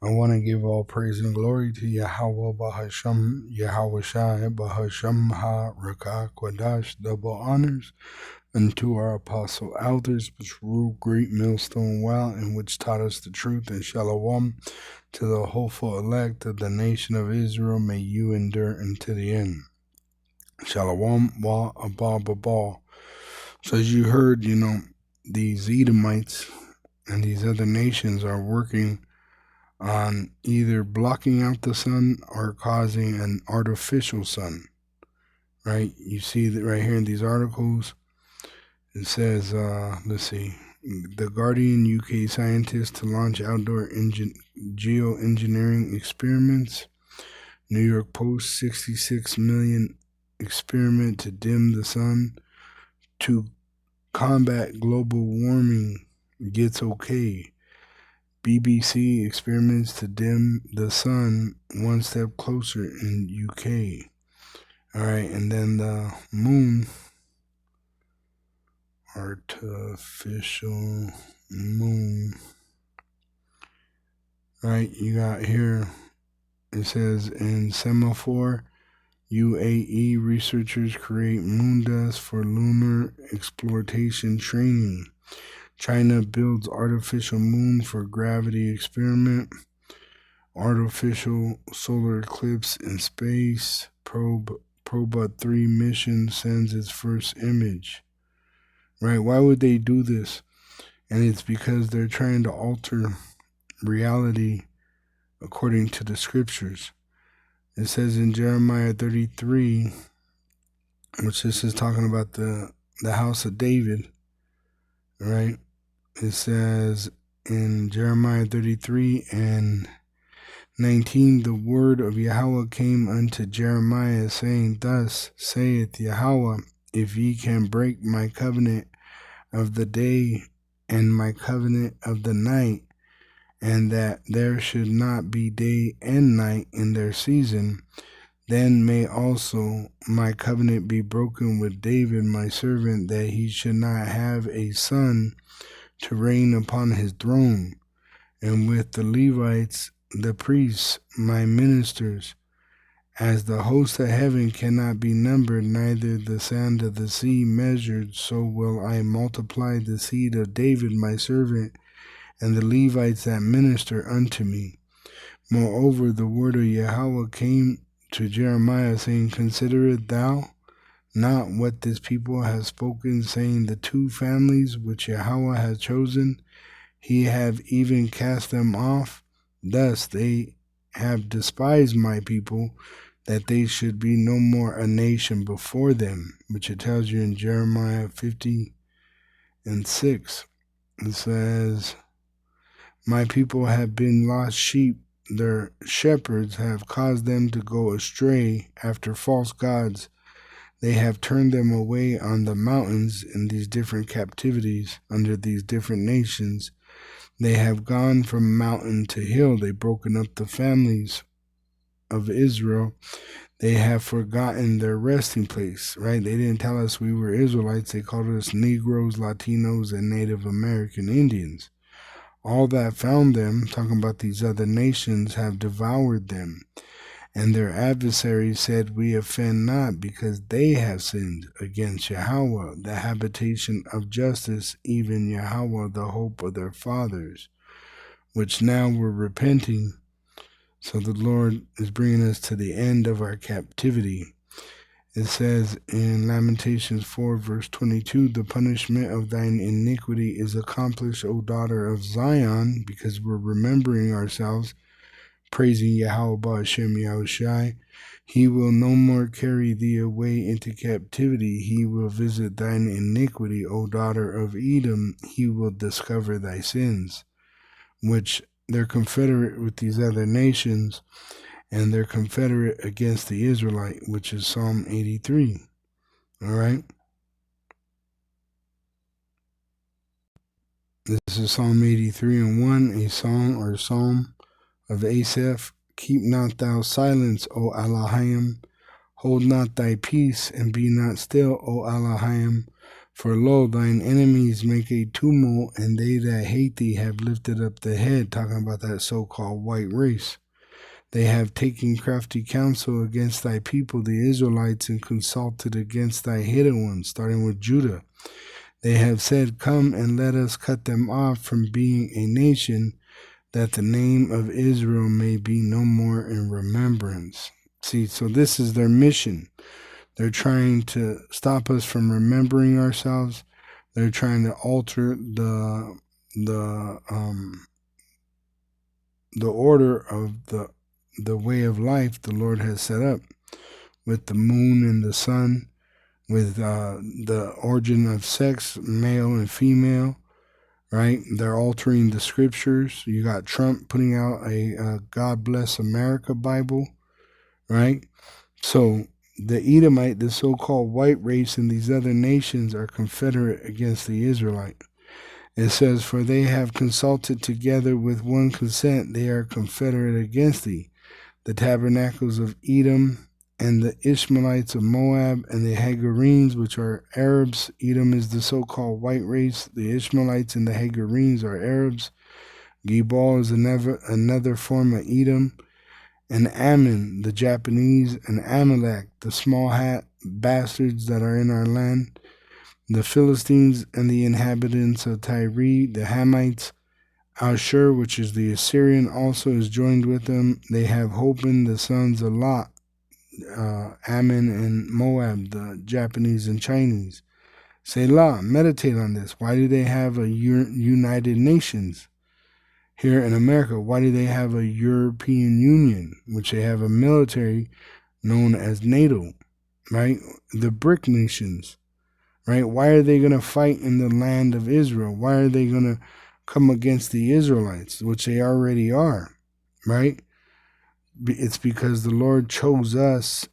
I want to give all praise and glory to Yahweh Bahasham, Yahweh Shai Bahasham Ha Rakah Kwadash, double honors unto our apostle elders, which rule great millstone well, and which taught us the truth, and shalom to the hopeful elect of the nation of Israel. May you endure unto the end. Shalom wa abal. So as you heard, these Edomites and these other nations are working on either blocking out the sun or causing an artificial sun, right? You see that right here in these articles. It says, let's see, the Guardian UK scientists to launch outdoor geoengineering experiments. New York Post, 66 million experiment to dim the sun to combat global warming gets okay. BBC experiments to dim the sun one step closer in UK. All right, and then the moon, artificial moon. All right, you got here, it says in Semaphore, UAE researchers create moon dust for lunar exploitation training. China builds artificial moon for gravity experiment. Artificial solar eclipse in space. Proba 3 mission sends its first image. Right? Why would they do this? And it's because they're trying to alter reality according to the scriptures. It says in Jeremiah 33, which this is talking about the house of David, right? It says in Jeremiah 33 and 19, the word of Yahweh came unto Jeremiah, saying, Thus saith Yahweh, if ye can break my covenant of the day and my covenant of the night, and that there should not be day and night in their season, then may also my covenant be broken with David my servant, that he should not have a son to reign upon his throne, and with the Levites, the priests, my ministers, as the host of heaven cannot be numbered, neither the sand of the sea measured, so will I multiply the seed of David my servant, and the Levites that minister unto me. Moreover, the word of Yahweh came to Jeremiah, saying, Considerest thou not what this people has spoken, saying, the two families which Yahweh has chosen, he have even cast them off. Thus they have despised my people, that they should be no more a nation before them, which it tells you in Jeremiah 50 and 6. It says, my people have been lost sheep. Their shepherds have caused them to go astray after false gods. They have turned them away on the mountains in these different captivities under these different nations. They have gone from mountain to hill. They've broken up the families of Israel. They have forgotten their resting place, right? They didn't tell us we were Israelites. They called us Negroes, Latinos, and Native American Indians. All that found them, talking about these other nations, have devoured them. And their adversaries said, we offend not, because they have sinned against Yahweh, the habitation of justice, even Yahweh, the hope of their fathers, which now we're repenting. So the Lord is bringing us to the end of our captivity. It says in Lamentations 4, verse 22, the punishment of thine iniquity is accomplished, O daughter of Zion, because we're remembering ourselves, praising Yahweh Ba'Shem Yahushai. He will no more carry thee away into captivity. He will visit thine iniquity, O daughter of Edom. He will discover thy sins, which they're confederate with these other nations, and they're confederate against the Israelite, which is Psalm 83. All right? This is Psalm 83 and 1, a song or psalm of Asaph. Keep not thou silence, O Elohim. Hold not thy peace, and be not still, O Elohim. For lo, thine enemies make a tumult, and they that hate thee have lifted up the head, talking about that so-called white race. They have taken crafty counsel against thy people, the Israelites, and consulted against thy hidden ones, starting with Judah. They have said, come and let us cut them off from being a nation, that the name of Israel may be no more in remembrance. See, so this is their mission. They're trying to stop us from remembering ourselves. They're trying to alter the order of the way of life the Lord has set up, with the moon and the sun, with the origin of sex, male and female, right? They're altering the scriptures. You got Trump putting out a God Bless America Bible, right? So the Edomite, the so-called white race, and these other nations are confederate against the Israelite. It says, for they have consulted together with one consent, they are confederate against thee. The tabernacles of Edom, and the Ishmaelites of Moab, and the Hagarenes, which are Arabs. Edom is the so-called white race. The Ishmaelites and the Hagarenes are Arabs. Gebal is another form of Edom. And Ammon, the Japanese, and Amalek, the small hat bastards that are in our land. The Philistines and the inhabitants of Tyre, the Hamites. Ashur, which is the Assyrian, also is joined with them. They have Hopan, the sons of Lot, Ammon and Moab, the Japanese and Chinese. Selah, meditate on this. Why do they have a United Nations here in America? Why do they have a European Union, which they have a military known as NATO, right? The BRIC nations, right? Why are they going to fight in the land of Israel? Why are they going to come against the Israelites, which they already are, right? It's because the Lord chose us,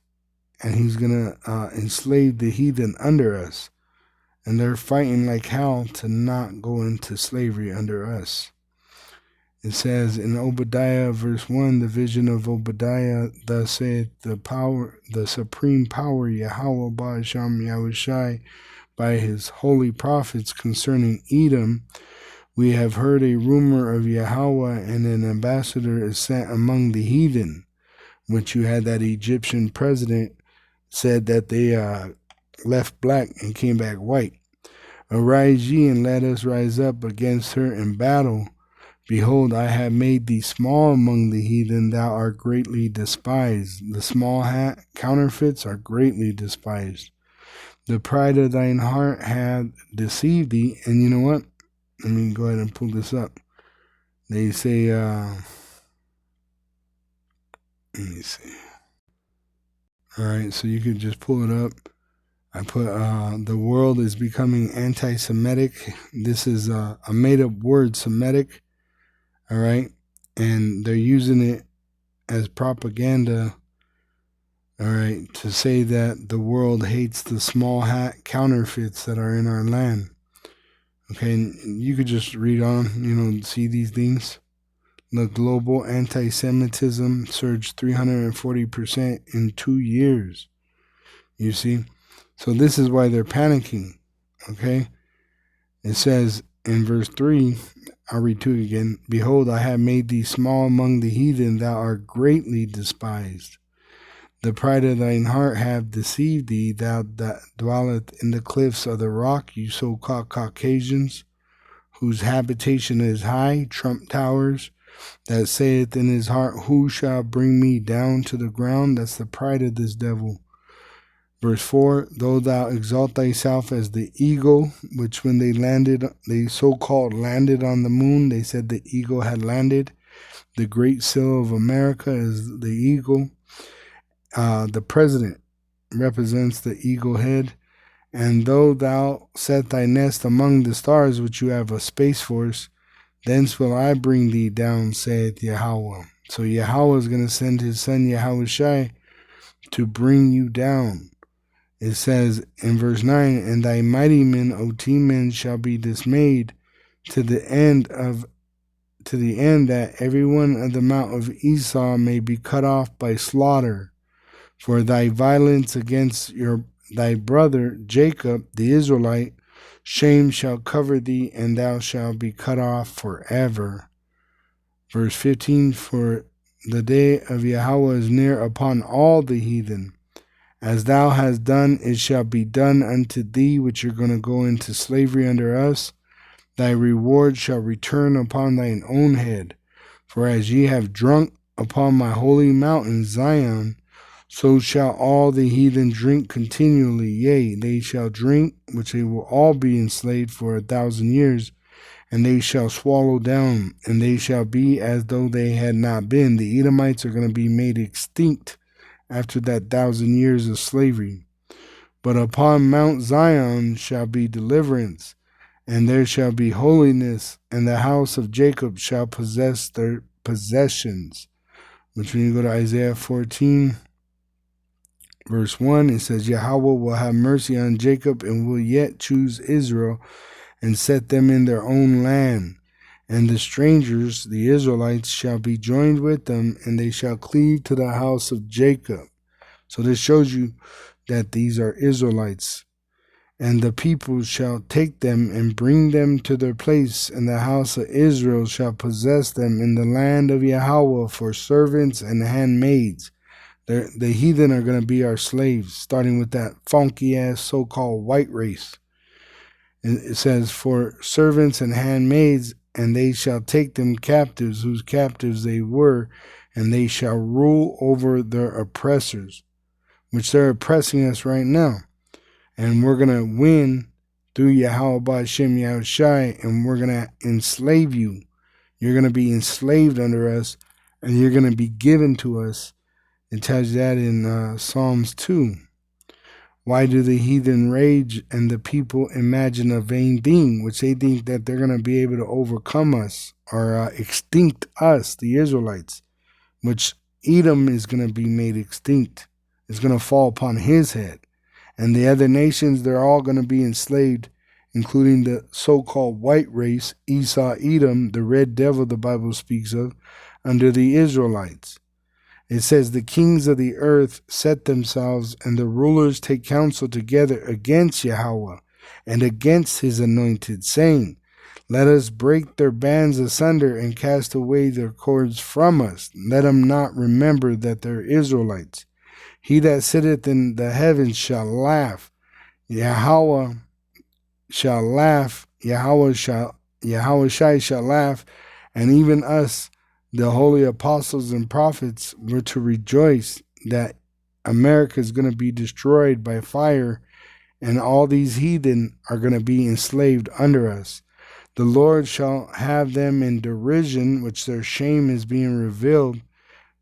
and he's going to enslave the heathen under us. And they're fighting like hell to not go into slavery under us. It says in Obadiah verse 1, the vision of Obadiah, thus saith the supreme power, Yahweh Ba'asham Yahushai, by his holy prophets concerning Edom. We have heard a rumor of Yahweh, and an ambassador is sent among the heathen, which you had that Egyptian president said that they left black and came back white. Arise ye, and let us rise up against her in battle. Behold, I have made thee small among the heathen, thou art greatly despised. The small hat counterfeits are greatly despised. The pride of thine heart hath deceived thee. And you know what? Let me go ahead and pull this up. They say, let me see. All right, so you could just pull it up. I put, the world is becoming anti-Semitic. This is a made-up word, Semitic. All right, and they're using it as propaganda, all right, to say that the world hates the small hat counterfeits that are in our land. Okay, and you could just read on, see these things. The global anti-Semitism surged 340% in 2 years. You see? So this is why they're panicking, okay? It says in verse 3, I'll read 2 again. Behold, I have made thee small among the heathen, thou art greatly despised. The pride of thine heart hath deceived thee, thou that dwelleth in the cliffs of the rock, you so-called Caucasians, whose habitation is high, Trump towers, that saith in his heart, who shall bring me down to the ground? That's the pride of this devil. Verse 4, though thou exalt thyself as the eagle, which when they so-called landed on the moon, they said the eagle had landed. The great seal of America is the eagle. The president represents the eagle head. And though thou set thy nest among the stars, which you have a space force, thence will I bring thee down, saith Yahweh. So Yahweh is going to send his son Yahushai to bring you down. It says in verse 9, and thy mighty men, O T-men, shall be dismayed to the end that every one of the mount of Esau may be cut off by slaughter. For thy violence against thy brother Jacob, the Israelite, Shame shall cover thee, and thou shalt be cut off forever. Verse 15, for the day of Yahweh is near upon all the heathen. As thou hast done, it shall be done unto thee, which you're going to go into slavery under us. Thy reward shall return upon thine own head. For as ye have drunk upon my holy mountain Zion, so shall all the heathen drink continually. Yea, they shall drink, which they will all be enslaved for 1,000 years, and they shall swallow down, and they shall be as though they had not been. The Edomites are going to be made extinct after that 1,000 years of slavery. But upon Mount Zion shall be deliverance, and there shall be holiness, and the house of Jacob shall possess their possessions. Which when you go to Isaiah 14, verse 1, it says, Yahweh will have mercy on Jacob and will yet choose Israel and set them in their own land. And the strangers, the Israelites, shall be joined with them, and they shall cleave to the house of Jacob. So this shows you that these are Israelites. And the people shall take them and bring them to their place, and the house of Israel shall possess them in the land of Yahweh for servants and handmaids. The heathen are going to be our slaves, starting with that funky-ass so-called white race. And it says, for servants and handmaids, and they shall take them captives, whose captives they were, and they shall rule over their oppressors, which they're oppressing us right now. And we're going to win through Yahweh Ba'Shem Yahushai, and we're going to enslave you. You're going to be enslaved under us, and you're going to be given to us. It tells you that in Psalms 2. Why do the heathen rage and the people imagine a vain thing, which they think that they're going to be able to overcome us or extinct us, the Israelites, which Edom is going to be made extinct. It's going to fall upon his head. And the other nations, they're all going to be enslaved, including the so-called white race, Esau, Edom, the red devil the Bible speaks of, under the Israelites. It says, the kings of the earth set themselves, and the rulers take counsel together against Yahweh and against his anointed, saying, let us break their bands asunder and cast away their cords from us. Let them not remember that they're Israelites. He that sitteth in the heavens shall laugh. Yahweh shall laugh. Yahweh shall laugh. And even us, the holy apostles and prophets, were to rejoice that America is going to be destroyed by fire, and all these heathen are going to be enslaved under us. The Lord shall have them in derision, which their shame is being revealed.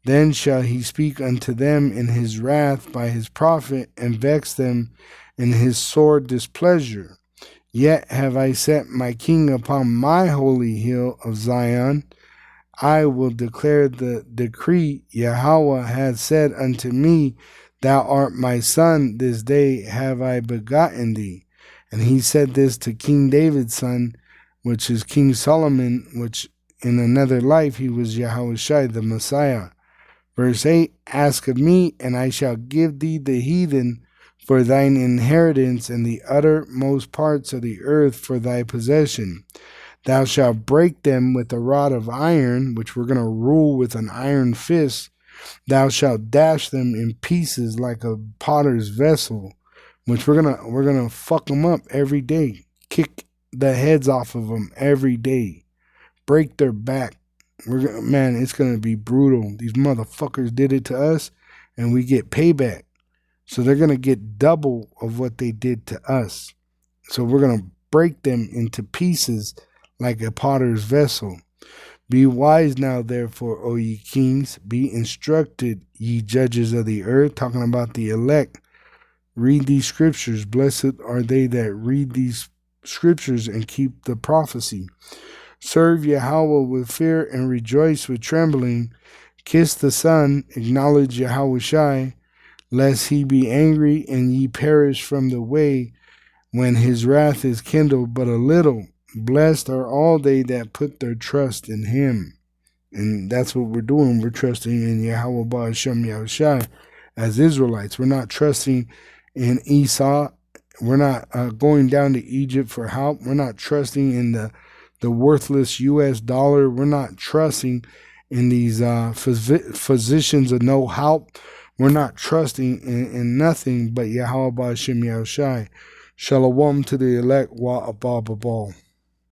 Then shall he speak unto them in his wrath by his prophet, and vex them in his sore displeasure. Yet have I set my king upon my holy hill of Zion. I will declare the decree. Yahweh hath said unto me, thou art my son, this day have I begotten thee. And he said this to King David's son, which is King Solomon, which in another life he was Yahushua, the Messiah. Verse 8, ask of me, and I shall give thee the heathen for thine inheritance, and the uttermost parts of the earth for thy possession. Thou shalt break them with a rod of iron, which we're going to rule with an iron fist. Thou shalt dash them in pieces like a potter's vessel, which we're gonna fuck them up every day. Kick the heads off of them every day. Break their back. Man, it's going to be brutal. These motherfuckers did it to us, and we get payback. So they're going to get double of what they did to us. So we're going to break them into pieces like a potter's vessel. Be wise now, therefore, O ye kings. Be instructed, ye judges of the earth. Talking about the elect. Read these scriptures. Blessed are they that read these scriptures and keep the prophecy. Serve Yahweh with fear and rejoice with trembling. Kiss the Son, acknowledge Yahushai, lest he be angry and ye perish from the way when his wrath is kindled but a little. Blessed are all they that put their trust in him. And that's what we're doing. We're trusting in Yahweh Ba'Shem Yahushai as Israelites. We're not trusting in Esau We're not going down to Egypt for help. We're not trusting in the worthless U.S. dollar. We're not trusting in these physicians of no help. We're not trusting in nothing but Yahweh Ba'Shem Yahushai. Shalom to the elect wa abab abal.